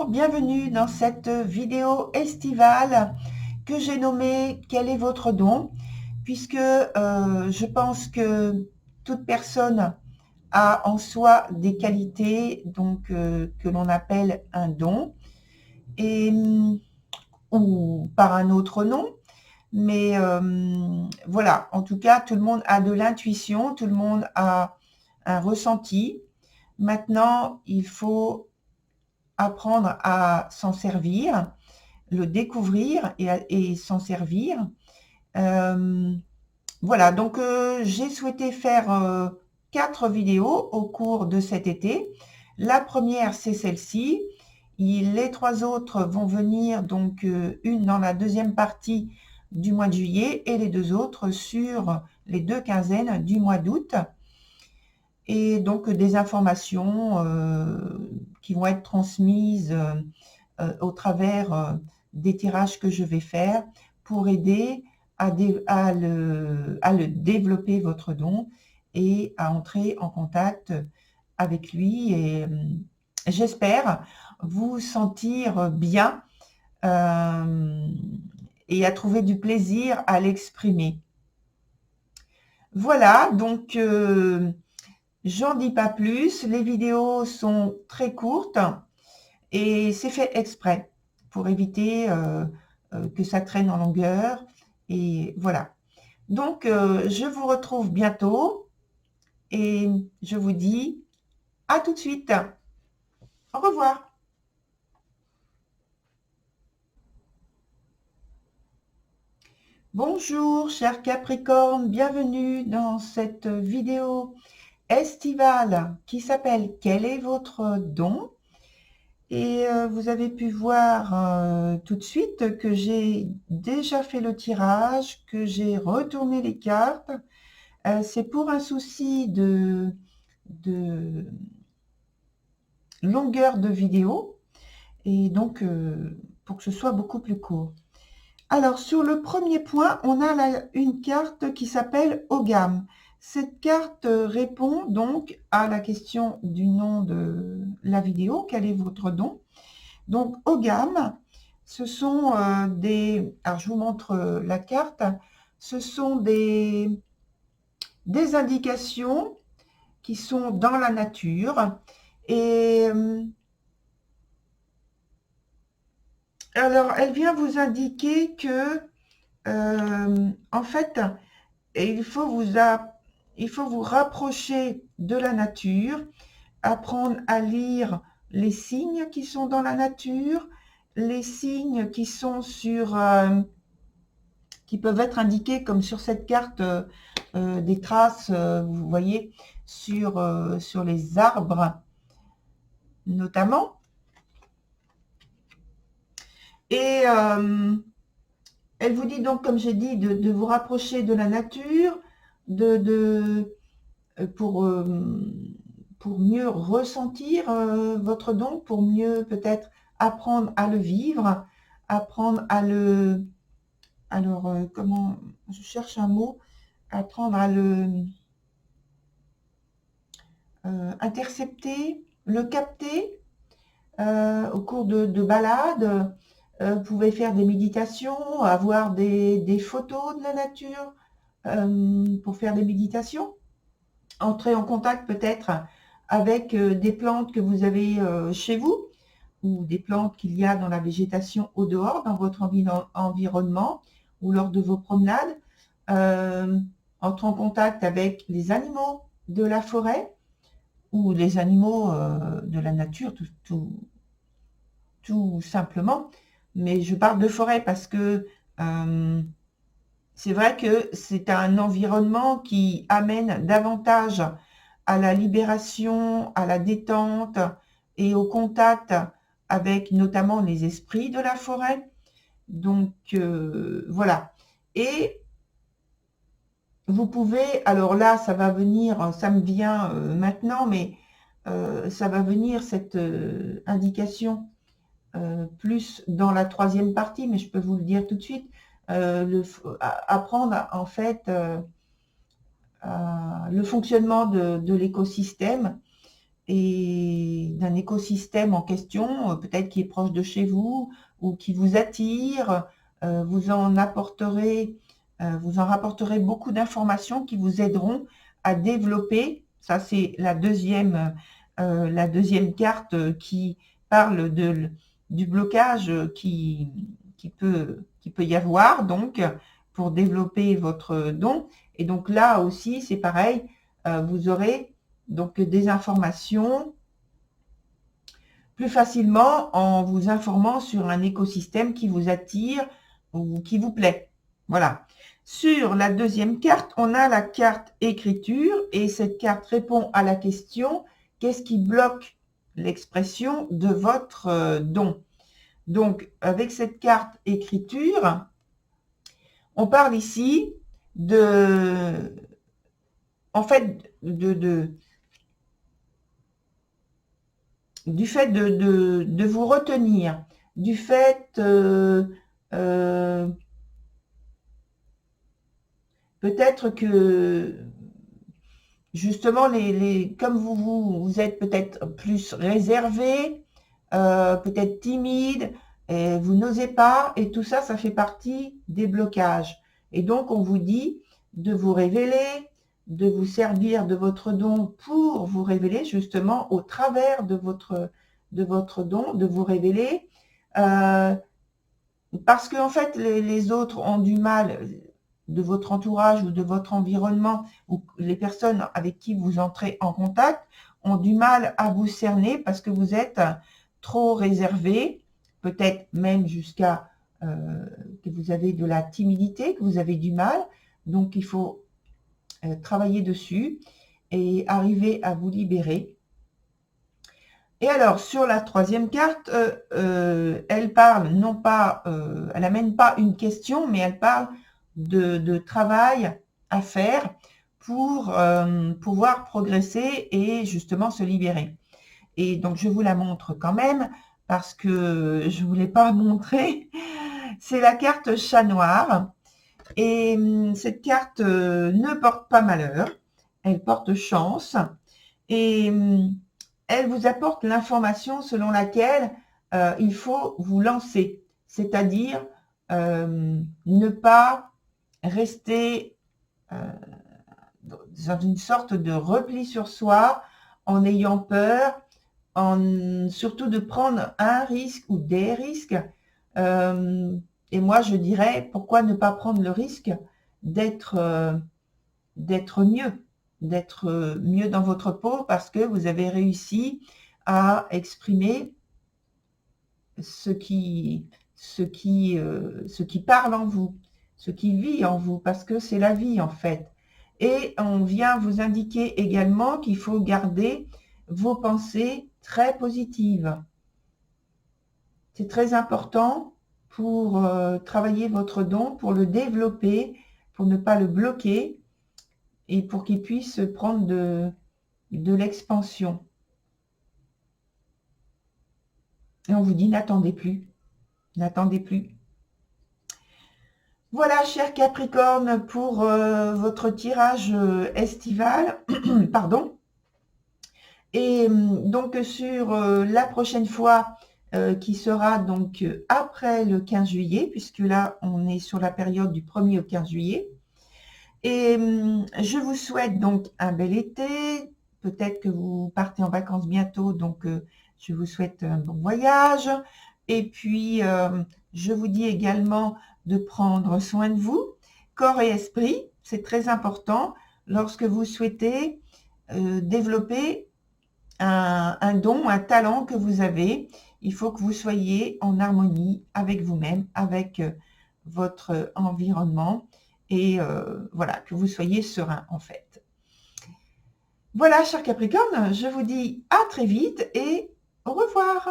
bienvenue dans cette vidéo estivale que j'ai nommée « Quel est votre don ?», puisque je pense que toute personne a en soi des qualités donc, que l'on appelle un don, et, ou par un autre nom. Mais voilà, en tout cas, tout le monde a de l'intuition, tout le monde a un ressenti. Maintenant, il faut apprendre à s'en servir, le découvrir et s'en servir. Voilà, donc j'ai souhaité faire 4 vidéos au cours de cet été. La première, c'est celle-ci. Les 3 autres vont venir, donc une dans la deuxième partie du mois de juillet et les 2 autres sur les 2 quinzaines du mois d'août. Et donc des informations qui vont être transmises au travers des tirages que je vais faire pour aider à le développer, votre don, et à entrer en contact avec lui, et j'espère vous sentir bien et à trouver du plaisir à l'exprimer. Voilà, donc j'en dis pas plus, les vidéos sont très courtes et c'est fait exprès pour éviter que ça traîne en longueur, et voilà. Donc je vous retrouve bientôt et je vous dis à tout de suite. Au revoir. Bonjour chers Capricornes, bienvenue dans cette vidéo estivale qui s'appelle « Quel est votre don ?» Et vous avez pu voir tout de suite que j'ai déjà fait le tirage, que j'ai retourné les cartes. C'est pour un souci de longueur de vidéo, et donc pour que ce soit beaucoup plus court. Alors, sur le premier point, on a une carte qui s'appelle Ogam. Cette carte répond donc à la question du nom de la vidéo, quel est votre don? Donc, Ogam, ce sont des... Alors, je vous montre la carte. Ce sont des indications qui sont dans la nature. Et alors, elle vient vous indiquer que, en fait, il faut vous rapprocher de la nature, apprendre à lire les signes qui sont dans la nature, les signes qui sont qui peuvent être indiqués comme sur cette carte, des traces, vous voyez, sur les arbres notamment. Et elle vous dit donc, comme j'ai dit, de vous rapprocher de la nature, pour mieux ressentir votre don, pour mieux peut-être apprendre à le vivre, apprendre à le... Alors, comment... Je cherche un mot. Apprendre à le intercepter, le capter au cours de balades. Vous pouvez faire des méditations, avoir des photos de la nature pour faire des méditations. Entrer en contact peut-être avec des plantes que vous avez chez vous, ou des plantes qu'il y a dans la végétation au dehors, dans votre environnement, ou lors de vos promenades. Entrer en contact avec les animaux de la forêt, ou les animaux de la nature, tout simplement. Mais je parle de forêt parce que c'est vrai que c'est un environnement qui amène davantage à la libération, à la détente et au contact avec notamment les esprits de la forêt. Donc voilà. Et vous pouvez, alors là, ça va venir, ça me vient maintenant, mais ça va venir cette indication plus dans la 3e partie, mais je peux vous le dire tout de suite. Apprendre en fait le fonctionnement de l'écosystème, et d'un écosystème en question, peut-être qui est proche de chez vous ou qui vous attire. Vous en rapporterez beaucoup d'informations qui vous aideront à développer. Ça, c'est la deuxième carte qui parle du blocage qui peut y avoir, donc, pour développer votre don. Et donc là aussi, c'est pareil, vous aurez donc des informations plus facilement en vous informant sur un écosystème qui vous attire ou qui vous plaît. Voilà. Sur la deuxième carte, on a la carte écriture et cette carte répond à la question « Qu'est-ce qui bloque l'expression de votre don ?» Donc, avec cette carte écriture, on parle ici en fait, du fait de vous retenir, du fait peut-être que justement, comme vous êtes peut-être plus réservé, peut-être timide, et vous n'osez pas, et tout ça, ça fait partie des blocages. Et donc, on vous dit de vous révéler, de vous servir de votre don pour vous révéler, justement, au travers de votre don, de vous révéler, parce qu'en fait, les autres ont du mal, de votre entourage ou de votre environnement, ou les personnes avec qui vous entrez en contact, ont du mal à vous cerner parce que vous êtes trop réservé, peut-être même jusqu'à que vous avez de la timidité, que vous avez du mal. Donc, il faut travailler dessus et arriver à vous libérer. Et alors, sur la troisième carte, elle parle non pas, elle n'amène pas une question, mais elle parle de travail à faire pour pouvoir progresser et justement se libérer. Et donc, je vous la montre quand même, parce que je ne voulais pas montrer. C'est la carte chat noir. Et cette carte ne porte pas malheur, elle porte chance. Et elle vous apporte l'information selon laquelle il faut vous lancer, c'est-à-dire ne pas rester dans une sorte de repli sur soi, en ayant peur, surtout de prendre un risque ou des risques. Et moi, je dirais, pourquoi ne pas prendre le risque d'être mieux dans votre peau parce que vous avez réussi à exprimer ce qui parle en vous, ce qui vit en vous, parce que c'est la vie en fait. Et on vient vous indiquer également qu'il faut garder vos pensées très positives. C'est très important pour travailler votre don, pour le développer, pour ne pas le bloquer et pour qu'il puisse prendre de l'expansion. Et on vous dit, n'attendez plus. N'attendez plus. Voilà, cher Capricorne, pour votre tirage estival. Pardon. Et donc, sur la prochaine fois, qui sera donc après le 15 juillet, puisque là, on est sur la période du 1er au 15 juillet. Et je vous souhaite donc un bel été. Peut-être que vous partez en vacances bientôt, donc je vous souhaite un bon voyage. Et puis, je vous dis également de prendre soin de vous, corps et esprit. C'est très important lorsque vous souhaitez développer un don, un talent que vous avez. Il faut que vous soyez en harmonie avec vous-même, avec votre environnement. Et voilà, que vous soyez serein en fait. Voilà, cher Capricorne, je vous dis à très vite et au revoir.